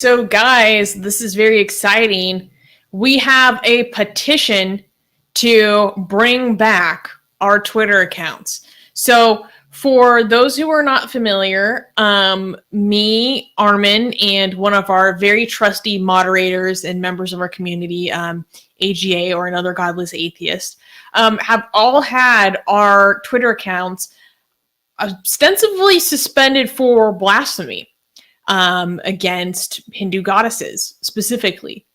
So guys, this is very exciting. We have a petition to bring back our Twitter accounts. So for those who are not familiar, me, Armin, and one of our very trusty moderators and members of our community, AGA, or Another Godless Atheist, have all had our Twitter accounts ostensibly suspended for blasphemy against Hindu goddesses specifically.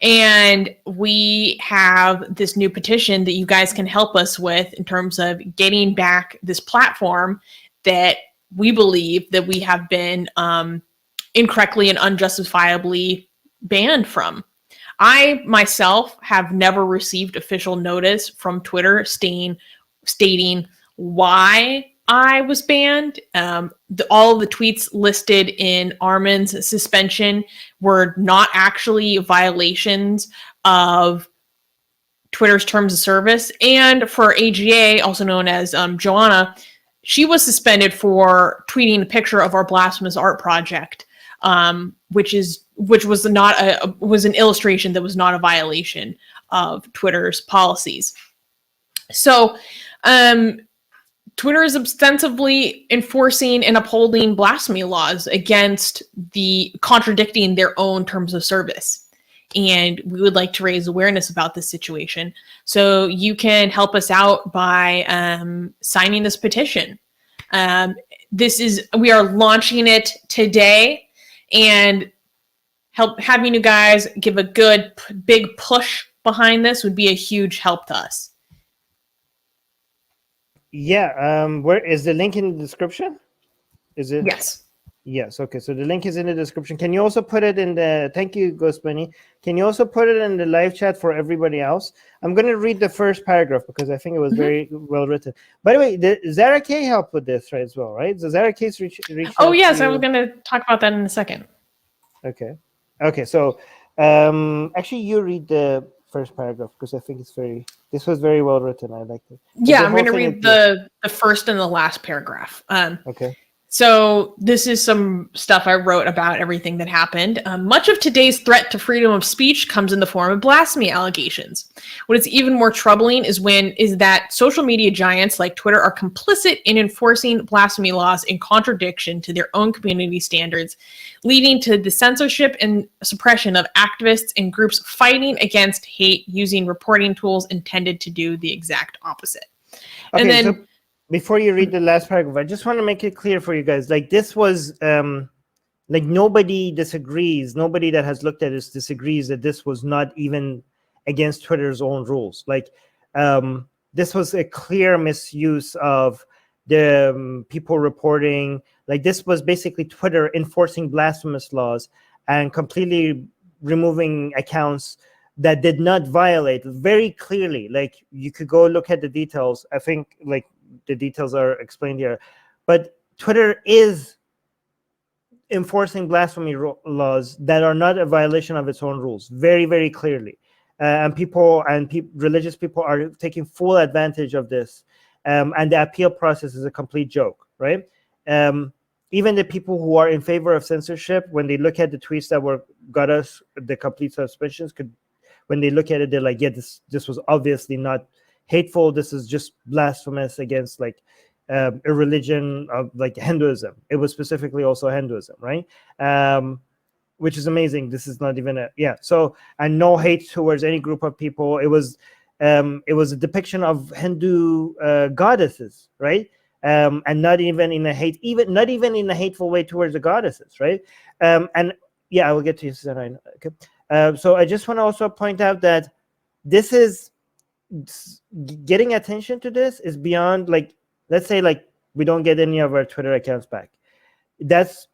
And we have this new petition that you guys can help us with in terms of getting back this platform that we believe that we have been incorrectly and unjustifiably banned from. I myself have never received official notice from Twitter stating why I was banned. All of the tweets listed in Armin's suspension were not actually violations of Twitter's terms of service. And for AGA, also known as Joanna, she was suspended for tweeting a picture of our blasphemous art project, which was an illustration that was not a violation of Twitter's policies. So, Twitter is ostensibly enforcing and upholding blasphemy laws against contradicting their own terms of service. And we would like to raise awareness about this situation. So you can help us out by signing this petition. We are launching it today, and having you guys give a good big push behind this would be a huge help to us. Yeah, where is the link in the description? Is it? Yes. Yes, okay, so the link is in the description. Can you also put it in the, thank you, Ghost Bunny. Can you also put it in the live chat for everybody else? I'm going to read the first paragraph because I think it was very well written. By the way, Zara K helped with this as well, right? So Zara K's reached Oh, yes, I was going to talk about that in a second. Okay. Okay, so actually you read the first paragraph because I think this was very well written. I liked it. Yeah, I'm going to read the first and the last paragraph. Okay. So this is some stuff I wrote about everything that happened. Much of today's threat to freedom of speech comes in the form of blasphemy allegations. What is even more troubling is that social media giants like Twitter are complicit in enforcing blasphemy laws in contradiction to their own community standards, leading to the censorship and suppression of activists and groups fighting against hate using reporting tools intended to do the exact opposite. Okay, and then. So before you read the last paragraph, I just want to make it clear for you guys. Like this was, like nobody disagrees. Nobody that has looked at this disagrees that this was not even against Twitter's own rules. Like this was a clear misuse of the people reporting. Like this was basically Twitter enforcing blasphemous laws and completely removing accounts that did not violate very clearly. Like you could go look at the details. I think like the details are explained here, but Twitter is enforcing blasphemy laws that are not a violation of its own rules, very, very clearly. And religious people are taking full advantage of this. And the appeal process is a complete joke, right? Even the people who are in favor of censorship, when they look at the tweets that got us the complete suspensions, when they look at it, they're like, yeah, this was obviously not hateful. This is just blasphemous against like a religion of like Hinduism. It was specifically also Hinduism, right? Which is amazing. This is not even So, and no hate towards any group of people. It was a depiction of Hindu goddesses, right? And not even in a hateful way towards the goddesses, right? And yeah, I will get to you, Susanna. Okay. So I just want to also point out that this is getting attention to this is beyond, like, let's say like we don't get any of our Twitter accounts back. That's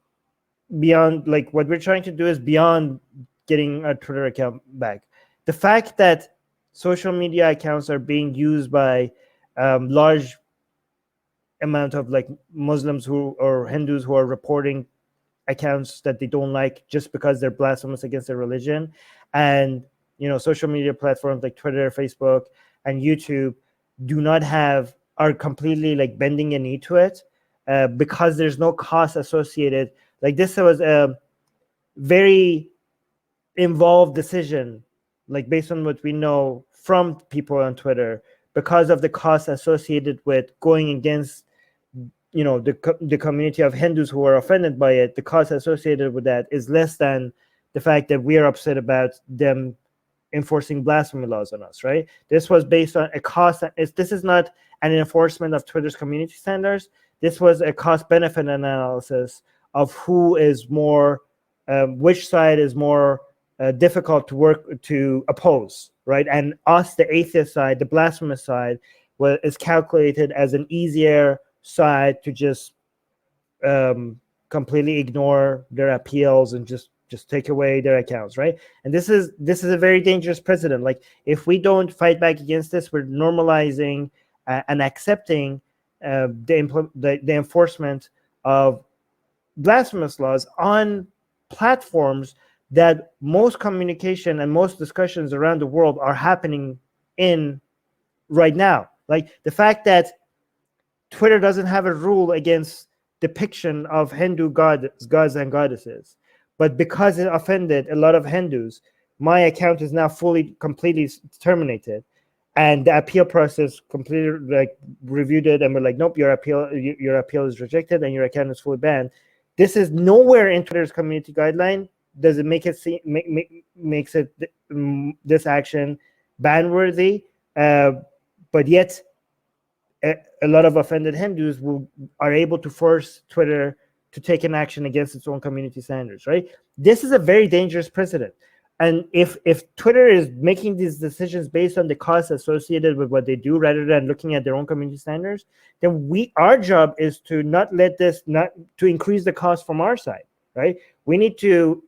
beyond, like, what we're trying to do is beyond getting our Twitter account back. The fact that social media accounts are being used by large amount of like Muslims or Hindus who are reporting accounts that they don't like just because they're blasphemous against their religion, and social media platforms like Twitter, Facebook, and YouTube are completely like bending a knee to it because there's no cost associated. Like this was very involved decision, like based on what we know from people on Twitter, because of the costs associated with going against, the community of Hindus who are offended by it. The cost associated with that is less than the fact that we are upset about them enforcing blasphemy laws on us, right? This was based on a cost. This is not an enforcement of Twitter's community standards. This was a cost-benefit analysis of who is more, which side is more difficult to oppose, right? And us, the atheist side, the blasphemous side, is calculated as an easier side to just completely ignore their appeals and just take away their accounts, right? And this is a very dangerous precedent. Like, if we don't fight back against this, we're normalizing and accepting the enforcement of blasphemous laws on platforms that most communication and most discussions around the world are happening in right now. Like the fact that Twitter doesn't have a rule against depiction of Hindu gods and goddesses, but because it offended a lot of Hindus, my account is now completely terminated, and the appeal process completely reviewed it, and we're like, nope, your appeal is rejected, and your account is fully banned. This is nowhere in Twitter's community guideline. Does it make it makes it this action ban-worthy? But yet, a lot of offended Hindus are able to force Twitter to take an action against its own community standards, right? This is a very dangerous precedent. And if Twitter is making these decisions based on the costs associated with what they do rather than looking at their own community standards, then our job is to not increase the cost from our side, right? We need to,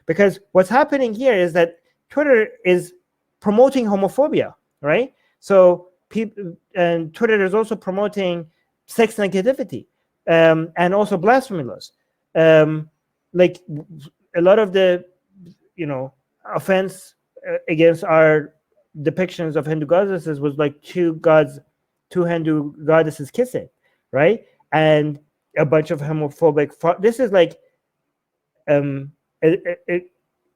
because what's happening here is that Twitter is promoting homophobia, right? So Twitter is also promoting sex negativity and also blasphemy laws. Like a lot of the, offense against our depictions of Hindu goddesses was like two Hindu goddesses kissing, right? And a bunch of homophobic. This is like,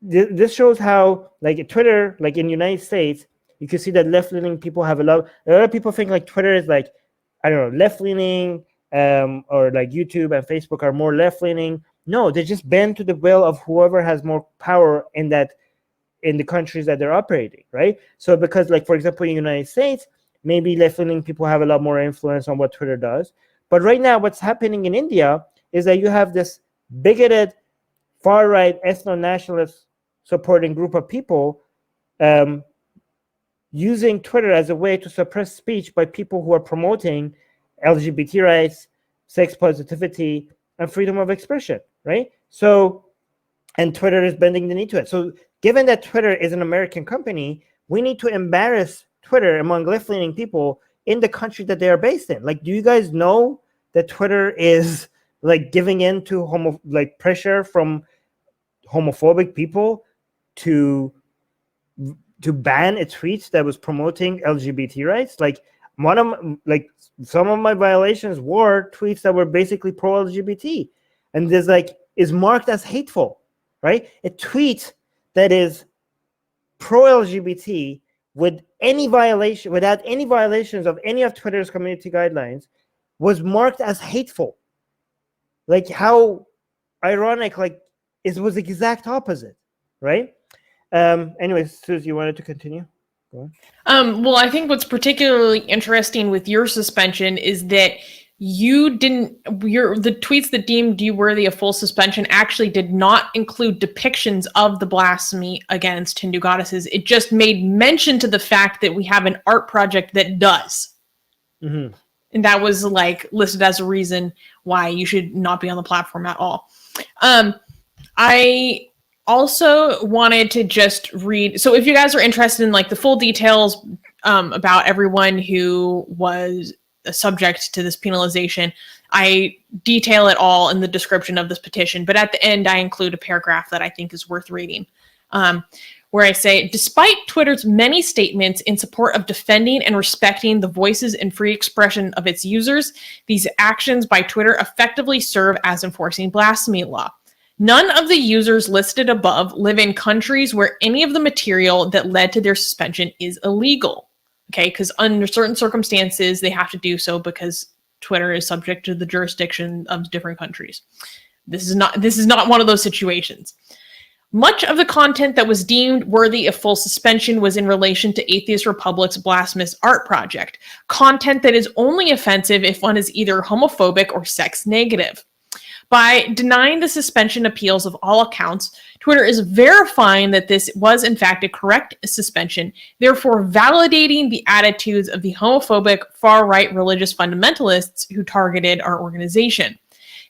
this shows how, like, Twitter, like in the United States, you can see that left-leaning people have a lot of people think like Twitter is like, I don't know, left-leaning, or like YouTube and Facebook are more left-leaning. No, they just bend to the will of whoever has more power in the countries that they're operating, right? So because, like, for example, in the United States, maybe left-leaning people have a lot more influence on what Twitter does. But right now, what's happening in India is that you have this bigoted, far-right, ethno-nationalist supporting group of people using Twitter as a way to suppress speech by people who are promoting LGBT rights, sex positivity, and freedom of expression, right? So, and Twitter is bending the knee to it. So given that Twitter is an American company, we need to embarrass Twitter among left-leaning people in the country that they are based in. Like, do you guys know that Twitter is like giving in to pressure from homophobic people to ban a tweet that was promoting LGBT rights? Like, some of my violations were tweets that were basically pro-LGBT, and there's is marked as hateful, right? A tweet that is pro-LGBT without any violations of any of Twitter's community guidelines was marked as hateful. Like, how ironic! Like, it was the exact opposite, right? Anyways, Suze, you wanted to continue? Go on. Well, I think what's particularly interesting with your suspension is that you the tweets that deemed you worthy of full suspension actually did not include depictions of the blasphemy against Hindu goddesses. It just made mention to the fact that we have an art project that does. Mm-hmm. And that was listed as a reason why you should not be on the platform at all. I also wanted to just read. So if you guys are interested in the full details about everyone who was subject to this penalization, I detail it all in the description of this petition. But at the end, I include a paragraph that I think is worth reading, where I say, despite Twitter's many statements in support of defending and respecting the voices and free expression of its users, these actions by Twitter effectively serve as enforcing blasphemy law. None of the users listed above live in countries where any of the material that led to their suspension is illegal. Okay, because under certain circumstances, they have to do so because Twitter is subject to the jurisdiction of different countries. This is not one of those situations. Much of the content that was deemed worthy of full suspension was in relation to Atheist Republic's blasphemous art project, content that is only offensive if one is either homophobic or sex negative. By denying the suspension appeals of all accounts, Twitter is verifying that this was in fact a correct suspension, therefore validating the attitudes of the homophobic far-right religious fundamentalists who targeted our organization.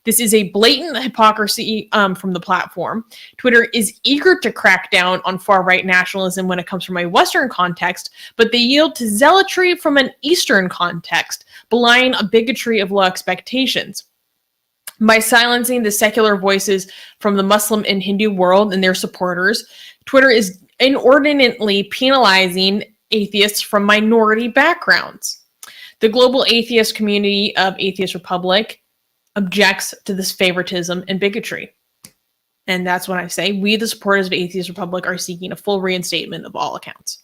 This is a blatant hypocrisy from the platform. Twitter is eager to crack down on far-right nationalism when it comes from a Western context, but they yield to zealotry from an Eastern context, belying a bigotry of low expectations. By silencing the secular voices from the Muslim and Hindu world and their supporters, Twitter is inordinately penalizing atheists from minority backgrounds. The global atheist community of Atheist Republic objects to this favoritism and bigotry. And that's when I say we, the supporters of Atheist Republic, are seeking a full reinstatement of all accounts.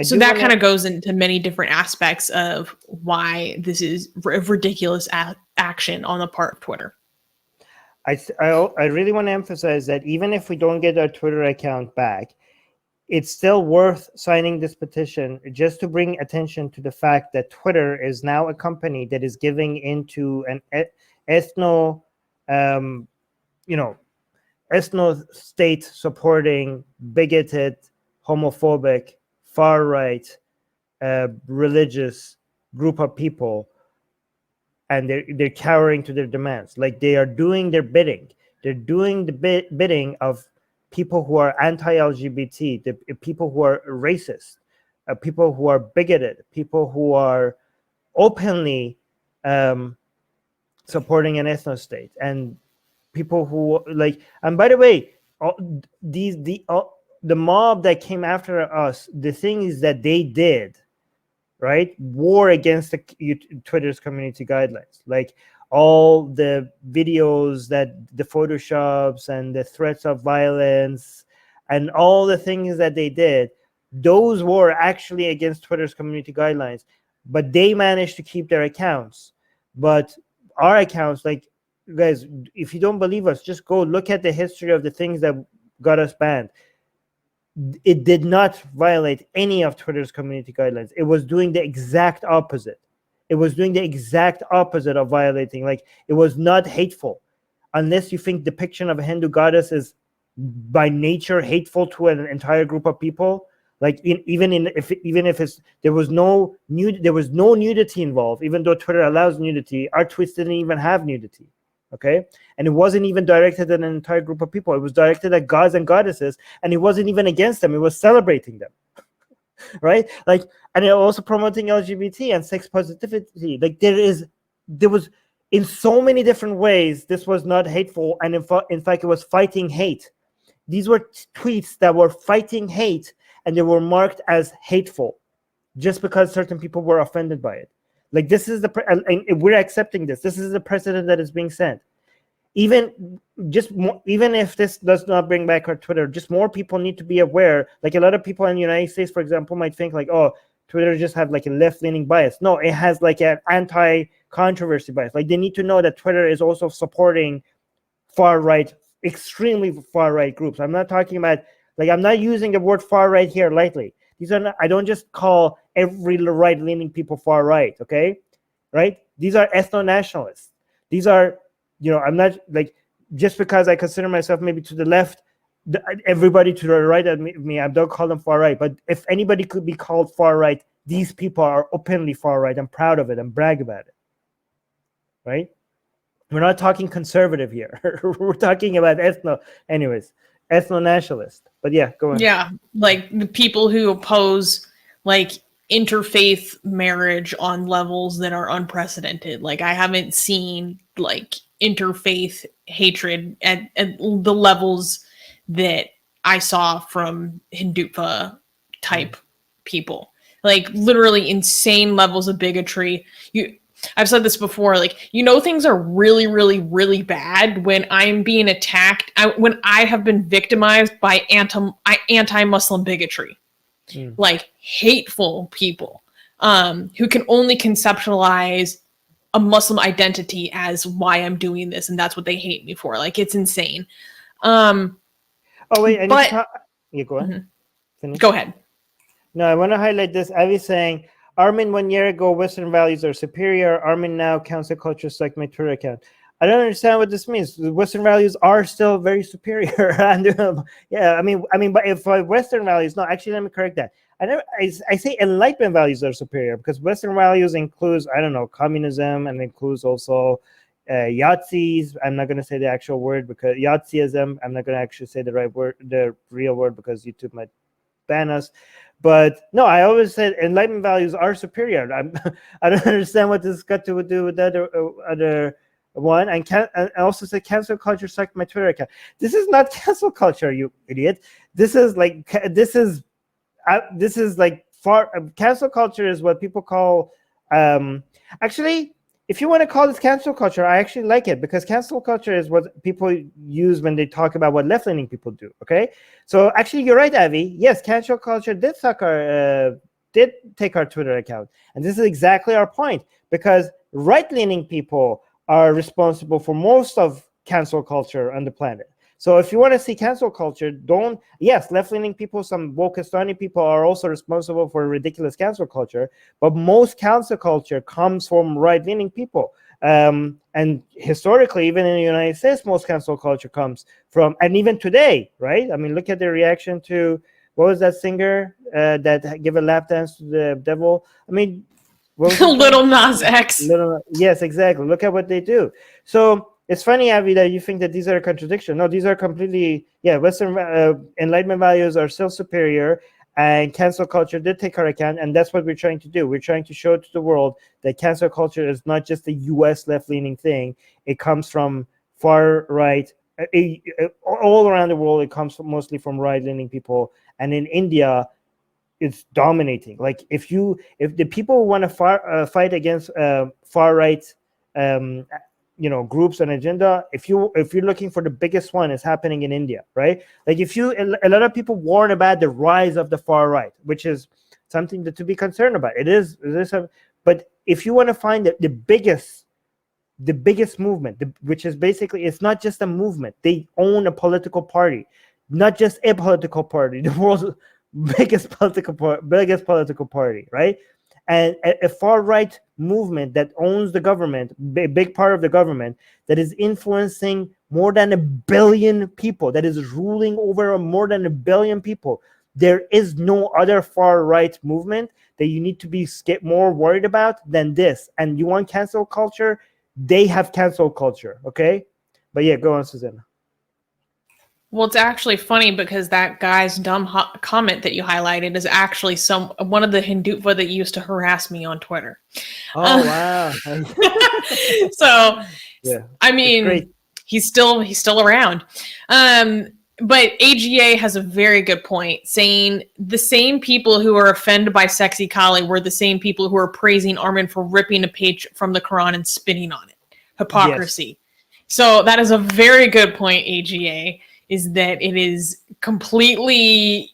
So that kind of goes into many different aspects of why this is a ridiculous action on the part of Twitter. I really want to emphasize that even if we don't get our Twitter account back, it's still worth signing this petition just to bring attention to the fact that Twitter is now a company that is giving into an ethno-state supporting, bigoted, homophobic, far-right, religious group of people, and they're cowering to their demands. Like, they are doing their bidding. They're doing the bidding of people who are anti-LGBT, the people who are racist, people who are bigoted, people who are openly supporting an ethno-state, and people who like. And by the way, the mob that came after us, the thing is that they did, right, war against Twitter's community guidelines. Like, all the videos, that the photoshops and the threats of violence and all the things that they did, those were actually against Twitter's community guidelines, but they managed to keep their accounts. But our accounts, like, guys, if you don't believe us, just go look at the history of the things that got us banned. It did not violate any of Twitter's community guidelines. It was doing the exact opposite. It was doing the exact opposite of violating. Like, it was not hateful, unless you think depiction of a Hindu goddess is by nature hateful to an entire group of people. Like, even if there was no nudity involved, even though Twitter allows nudity, our tweets didn't even have nudity. Okay, and it wasn't even directed at an entire group of people. It was directed at gods and goddesses, and it wasn't even against them. It was celebrating them. Right? Like, and it also promoting LGBT and sex positivity. Like, there was in so many different ways, this was not hateful, and in fact, it was fighting hate. These were tweets that were fighting hate, and they were marked as hateful just because certain people were offended by it. Like, this is and we're accepting this. This is the precedent that is being set. Even if this does not bring back our Twitter, just more people need to be aware. Like, a lot of people in the United States, for example, might think like, oh, Twitter just have like a left-leaning bias. No, it has like an anti-controversy bias. Like, they need to know that Twitter is also supporting far-right, extremely far-right groups. I'm not talking about, like, I'm not using the word far-right here lightly. These are not, I don't just call every right-leaning people far-right, okay? Right? These are ethno-nationalists. These are, I'm not, like, just because I consider myself maybe to the left, everybody to the right of me, I don't call them far-right. But if anybody could be called far-right, these people are openly far-right. I'm proud of it and brag about it, right? We're not talking conservative here. We're talking about ethno-nationalist. But yeah, go on. Yeah, like the people who oppose like interfaith marriage on levels that are unprecedented. Like, I haven't seen like interfaith hatred at the levels that I saw from Hindufa type people. Like, literally insane levels of bigotry. I've said this before, like, you know, things are really, really, really bad when I'm being attacked, when I have been victimized by anti-Muslim bigotry, like hateful people who can only conceptualize a Muslim identity as why I'm doing this, and that's what they hate me for. Like, it's insane. Oh wait, I need but to talk. Yeah, go ahead. Finish. Go ahead. No, I want to highlight this. I was saying, Armin 1 year ago, Western values are superior. Armin now, cancel culture is like my Twitter account. I don't understand what this means. The Western values are still very superior. Yeah, I mean, but if Western values, no, actually, let me correct that. I say Enlightenment values are superior because Western values includes, I don't know, communism, and includes also Yahtzees. I'm not going to say the actual word because Yahtzeeism. I'm not going to actually say the right word, the real word, because YouTube might ban us. But no, I always said Enlightenment values are superior. I don't understand what this got to do with the other one. And I also said cancel culture sucked my Twitter account. This is not cancel culture, you idiot. This is like cancel culture is what people call actually, if you want to call this cancel culture, I actually like it, because cancel culture is what people use when they talk about what left-leaning people do. Okay, so actually, you're right, Avi. Yes, cancel culture did take our Twitter account, and this is exactly our point, because right-leaning people are responsible for most of cancel culture on the planet. So if you want to see cancel culture, yes, left-leaning people, some Wokistani people are also responsible for ridiculous cancel culture, but most cancel culture comes from right-leaning people. And historically, even in the United States, most cancel culture comes from, and even today, right? I mean, look at the reaction to, what was that singer that gave a lap dance to the devil? I mean, Little Nas X. Yes, exactly. Look at what they do. So it's funny, Avi, that you think that these are a contradiction. No, these are completely, Western Enlightenment values are still superior, and cancel culture did take our account, and that's what we're trying to do. We're trying to show to the world that cancel culture is not just a U.S. left-leaning thing. It comes from far right, all around the world. It comes mostly from right-leaning people, and in India, it's dominating. Like if the people want to fight against far right, groups and agenda, if you're looking for the biggest one, is happening in India, right? Like a lot of people warn about the rise of the far right, which is something to be concerned about. But if you want to find the biggest movement, which is basically, it's not just a movement. They own a political party, not just a political party, the world's biggest political party, right? And a far right movement that owns the government, big part of the government, that is influencing more than 1 billion people, that is ruling over more than 1 billion people. There is no other far right movement that you need to be more worried about than this. And you want cancel culture? They have cancel culture, okay? But yeah, go on, Susanna. Well, it's actually funny because that guy's dumb comment that you highlighted is actually one of the Hindutva that used to harass me on Twitter. Oh, wow. So, yeah, I mean, he's still around. But AGA has a very good point, saying the same people who are offended by Sexy Kali were the same people who are praising Armin for ripping a page from the Quran and spitting on it. Hypocrisy. Yes. So that is a very good point, AGA. Is that it is completely,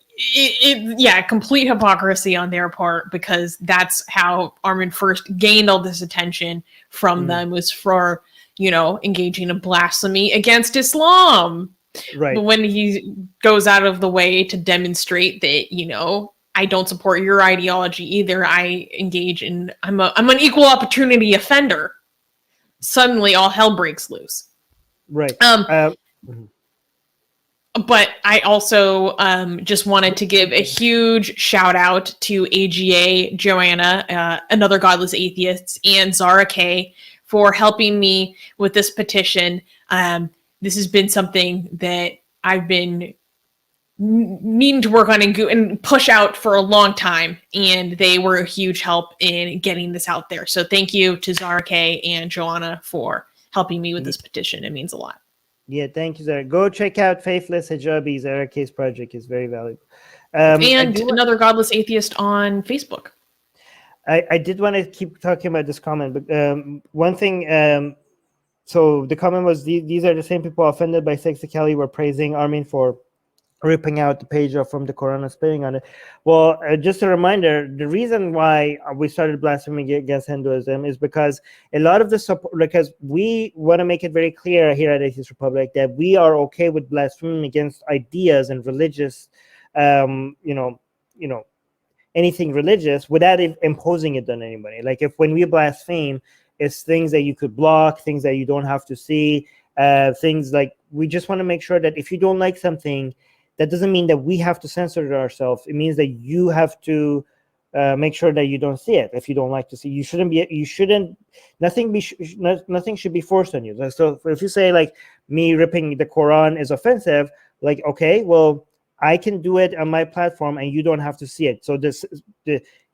complete hypocrisy on their part, because that's how Armin first gained all this attention from them, was for, engaging in blasphemy against Islam. Right. But when he goes out of the way to demonstrate that, I don't support your ideology either, I'm an equal opportunity offender, suddenly all hell breaks loose. Right. But I also just wanted to give a huge shout out to AGA, Joanna, Another Godless Atheists, and Zara K for helping me with this petition. This has been something that I've been needing to work on and push out for a long time, and they were a huge help in getting this out there. So thank you to Zara K and Joanna for helping me with this petition. It means a lot. Yeah, thank you, Zara. Go check out Faithless Hijabi. Zara K's project is very valuable. And Another Godless Atheist on Facebook. I did want to keep talking about this comment, but one thing. So the comment was, these are the same people offended by Sexy Kelly were praising Armin for ripping out the page from the Quran and spitting on it. Well, just a reminder, the reason why we started blaspheming against Hinduism is because a lot of the support, because we want to make it very clear here at Atheist Republic that we are okay with blaspheming against ideas and religious, anything religious without imposing it on anybody. Like if when we blaspheme, it's things that you could block, things that you don't have to see, things like, we just want to make sure that if you don't like something, that doesn't mean that we have to censor it ourselves. It means that you have to make sure that you don't see it. If you don't like to see, nothing should be forced on you. So if you say like me ripping the Quran is offensive, like, okay, well, I can do it on my platform and you don't have to see it. So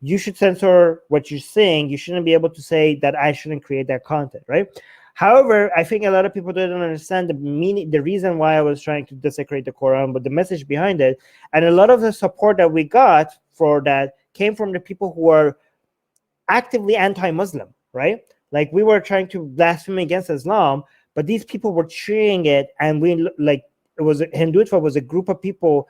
you should censor what you're saying. You shouldn't be able to say that I shouldn't create that content, right? However, I think a lot of people didn't understand the meaning, the reason why I was trying to desecrate the Quran, but the message behind it. And a lot of the support that we got for that came from the people who are actively anti-Muslim, right? Like we were trying to blaspheme against Islam, but these people were cheering it, and Hindutva was a group of people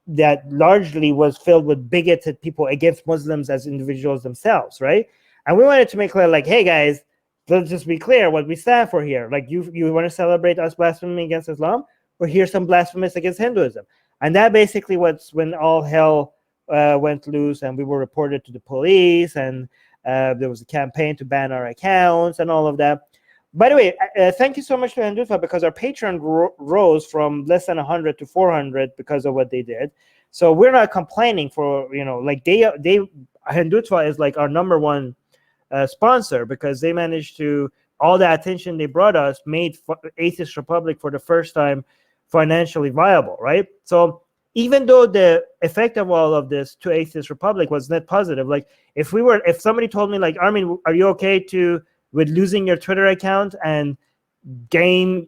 that largely was filled with bigoted people against Muslims as individuals themselves, right? And we wanted to make clear, like, hey guys, let's just be clear what we stand for here. Like, you want to celebrate us blaspheming against Islam? Well, here's some blasphemous against Hinduism. And that basically was when all hell went loose, and we were reported to the police, and there was a campaign to ban our accounts and all of that. By the way, thank you so much to Hindutva, because our Patreon rose from less than 100 to 400 because of what they did. So we're not complaining for, like Hindutva is like our number one sponsor, because they managed to, all the attention they brought us made Atheist Republic for the first time financially viable, right? So even though the effect of all of this to Atheist Republic was net positive, like if somebody told me, like, Armin, are you okay with losing your Twitter account and go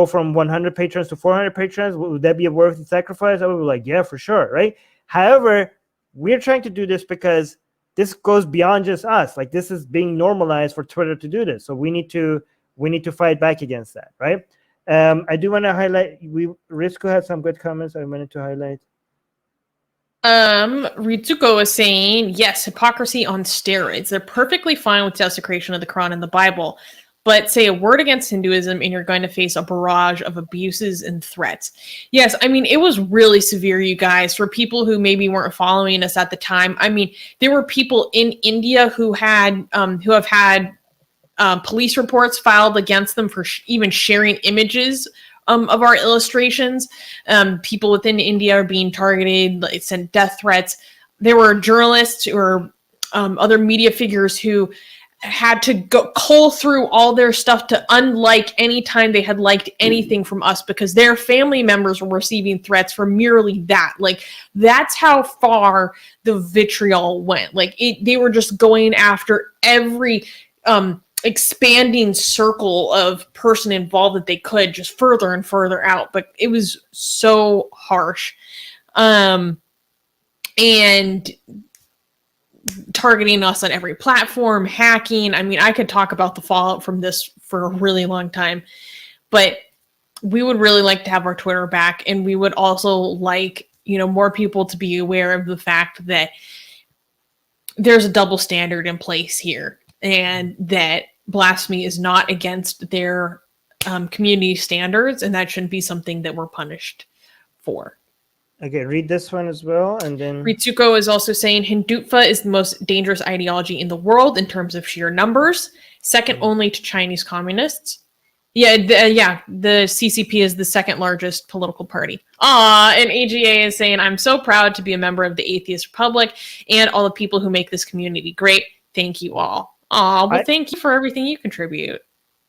from 100 patrons to 400 patrons, would that be a worth the sacrifice? I would be like, yeah, for sure, right? However, we're trying to do this because this goes beyond just us. Like, this is being normalized for Twitter to do this, so we need to fight back against that, right? I do want to highlight, Risco had some good comments I wanted to highlight. Ritsuko is saying, yes, hypocrisy on steroids. They're perfectly fine with desecration of the Quran and the Bible, but say a word against Hinduism and you're going to face a barrage of abuses and threats. Yes, I mean, it was really severe, you guys. For people who maybe weren't following us at the time, I mean, there were people in India who have had police reports filed against them for even sharing images of our illustrations. People within India are being targeted, like, sent death threats. There were journalists or other media figures who had to go cull through all their stuff to unlike any time they had liked anything from us, because their family members were receiving threats for merely that. Like, that's how far the vitriol went. Like, they were just going after every expanding circle of person involved that they could, just further and further out. But it was so harsh. And targeting us on every platform, hacking. I mean, I could talk about the fallout from this for a really long time, but we would really like to have our Twitter back. And we would also like, more people to be aware of the fact that there's a double standard in place here, and that blasphemy is not against their community standards, and that shouldn't be something that we're punished for. Okay, read this one as well, and then Ritsuko is also saying Hindutva is the most dangerous ideology in the world in terms of sheer numbers, second only to Chinese communists. Yeah, the CCP is the second largest political party. And AGA is saying, I'm so proud to be a member of the Atheist Republic and all the people who make this community great. Thank you all. Thank you for everything you contribute.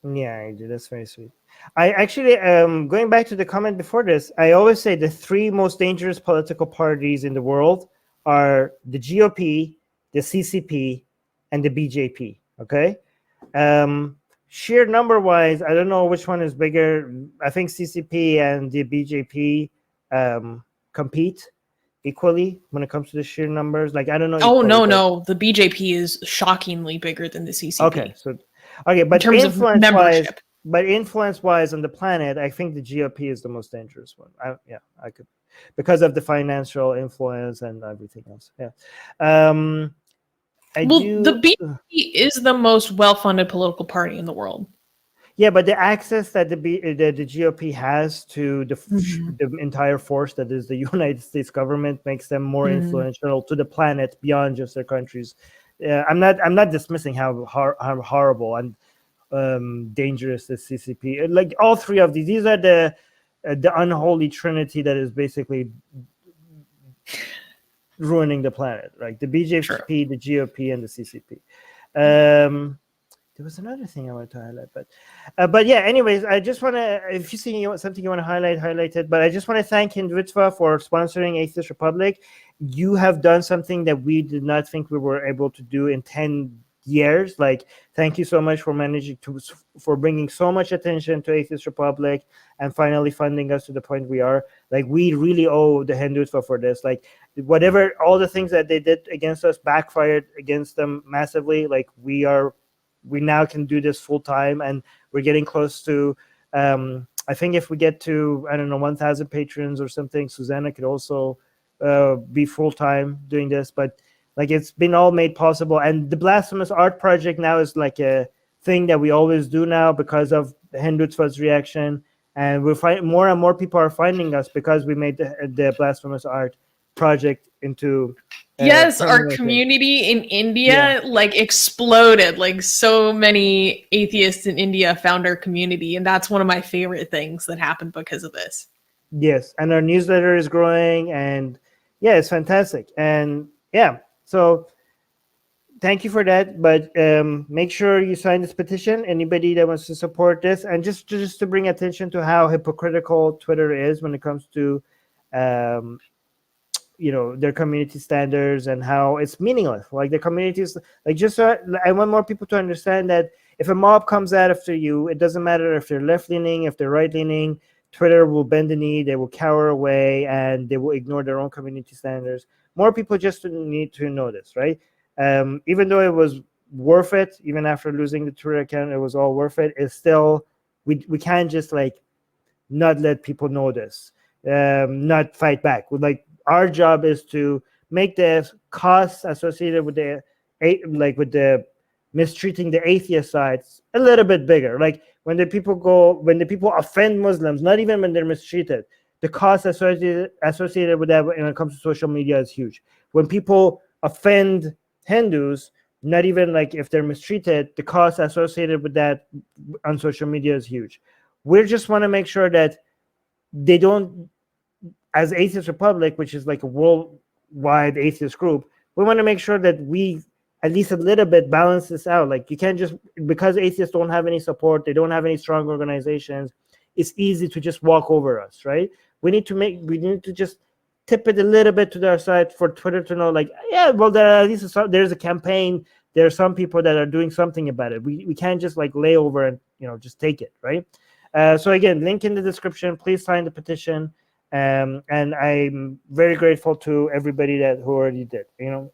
Yeah, I do. That's very sweet. I actually, going back to the comment before this, I always say the three most dangerous political parties in the world are the GOP, the CCP, and the BJP. Okay, sheer number wise, I don't know which one is bigger. I think CCP and the BJP compete. equally when it comes to the sheer numbers? Like, I don't know. Oh, equally, no. The BJP is shockingly bigger than the CCP. Okay, but in terms of membership. Influence wise on the planet, I think the GOP is the most dangerous one. I could, because of the financial influence and everything else. Yeah. The BJP is the most well-funded political party in the world. Yeah, but the access that the GOP has to the entire force that is the United States government makes them more influential to the planet beyond just their countries. I'm not dismissing how horrible and dangerous the CCP. Like all three of these are the unholy trinity that is basically ruining the planet. Right, the BJP, Sure. the GOP, and the CCP. There was another thing I wanted to highlight, but yeah. Anyways, I just want to, if you see something you want to highlight it. But I just want to thank Hindutva for sponsoring Atheist Republic. You have done something that we did not think we were able to do in 10 years. Like, thank you so much for bringing so much attention to Atheist Republic and finally funding us to the point we are. Like, we really owe the Hindutva for this. Like, whatever, all the things that they did against us backfired against them massively. Like, we now can do this full time, and we're getting close to, I think if we get to, 1,000 patrons or something, Susanna could also be full time doing this. But like, it's been all made possible. And the Blasphemous Art Project now is like a thing that we always do now because of Hindutva's reaction. And we're more and more people are finding us because we made the Blasphemous Art Project into yes, our community in India like exploded. Like, so many atheists in India found our community, and that's one of my favorite things that happened because of this. Yes, and our newsletter is growing, and yeah, it's fantastic. And yeah, so thank you for that. But make sure you sign this petition. Anybody that wants to support this, and just to bring attention to how hypocritical Twitter is when it comes to their community standards and how it's meaningless. Like, the communities, like, I want more people to understand that if a mob comes out after you, it doesn't matter if they're left-leaning, if they're right-leaning, Twitter will bend the knee, they will cower away, and they will ignore their own community standards. More people just need to know this, right? Even though it was worth it, even after losing the Twitter account, it was all worth it. It's still, we can't just like not let people know this, not fight back. Like, our job is to make the costs associated with the mistreating the atheist sides a little bit bigger. Like, when the people offend Muslims, not even when they're mistreated, the cost associated with that when it comes to social media is huge. When people offend Hindus, not even like if they're mistreated, the cost associated with that on social media is huge. We just want to make sure that they don't, as Atheist Republic, which is like a worldwide atheist group, we want to make sure that we at least a little bit balance this out. Like, you can't just, because atheists don't have any support, they don't have any strong organizations, it's easy to just walk over us, right? We need to just tip it a little bit to their side for Twitter to know, like, yeah, well, there's a campaign, there are some people that are doing something about it. We can't just like lay over and just take it, right? So again, link in the description. Please sign the petition. And I'm very grateful to everybody who already did.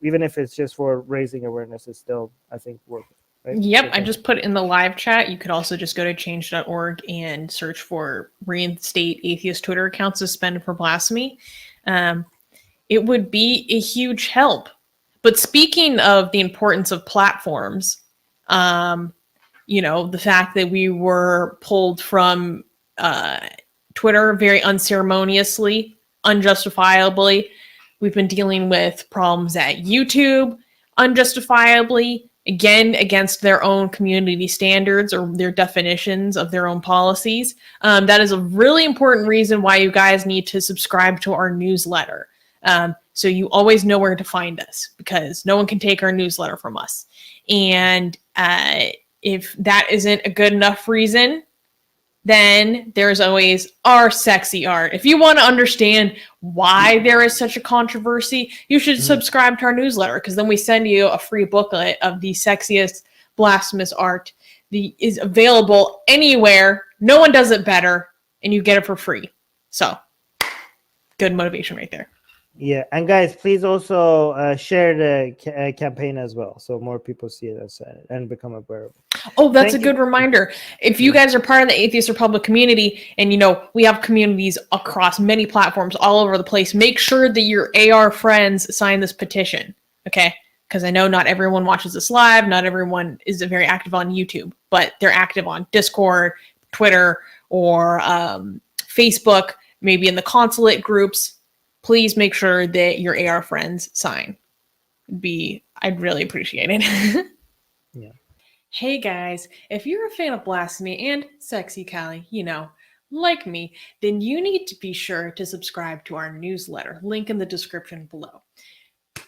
Even if it's just for raising awareness, it's still, I think, worth it. Right? Yep, So, I just put it in the live chat. You could also just go to change.org and search for Reinstate Atheist Twitter account suspended for blasphemy. It would be a huge help. But speaking of the importance of platforms, the fact that we were pulled from Twitter very unceremoniously, unjustifiably. We've been dealing with problems at YouTube unjustifiably, again, against their own community standards or their definitions of their own policies. That is a really important reason why you guys need to subscribe to our newsletter. So you always know where to find us, because no one can take our newsletter from us. And if that isn't a good enough reason, then there's always our sexy art. If you want to understand why there is such a controversy, you should subscribe to our newsletter, because then we send you a free booklet of the sexiest blasphemous art. Is available anywhere. No one does it better, and you get it for free. So, good motivation right there. Yeah, and guys, please also share the campaign as well, so more people see it and become aware of it. Oh, that's Thank a you. good reminder. If you guys are part of the Atheist Republic community, and we have communities across many platforms all over the place, make sure that your AR friends sign this petition, okay? Because I know not everyone watches this live, not everyone is very active on YouTube, but they're active on Discord, Twitter, or Facebook, maybe in the consulate groups. Please make sure that your AR friends sign. I'd really appreciate it. Yeah. Hey guys, if you're a fan of Blasphemy and Sexy Callie, like me, then you need to be sure to subscribe to our newsletter, link in the description below.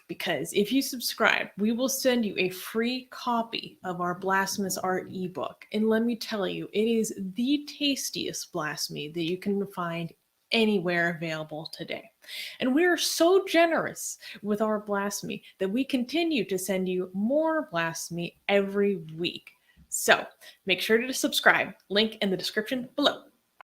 Because if you subscribe, we will send you a free copy of our Blasphemous Art ebook. And let me tell you, it is the tastiest blasphemy that you can find anywhere available today. And we are so generous with our blasphemy that we continue to send you more blasphemy every week. So make sure to subscribe. Link in the description below.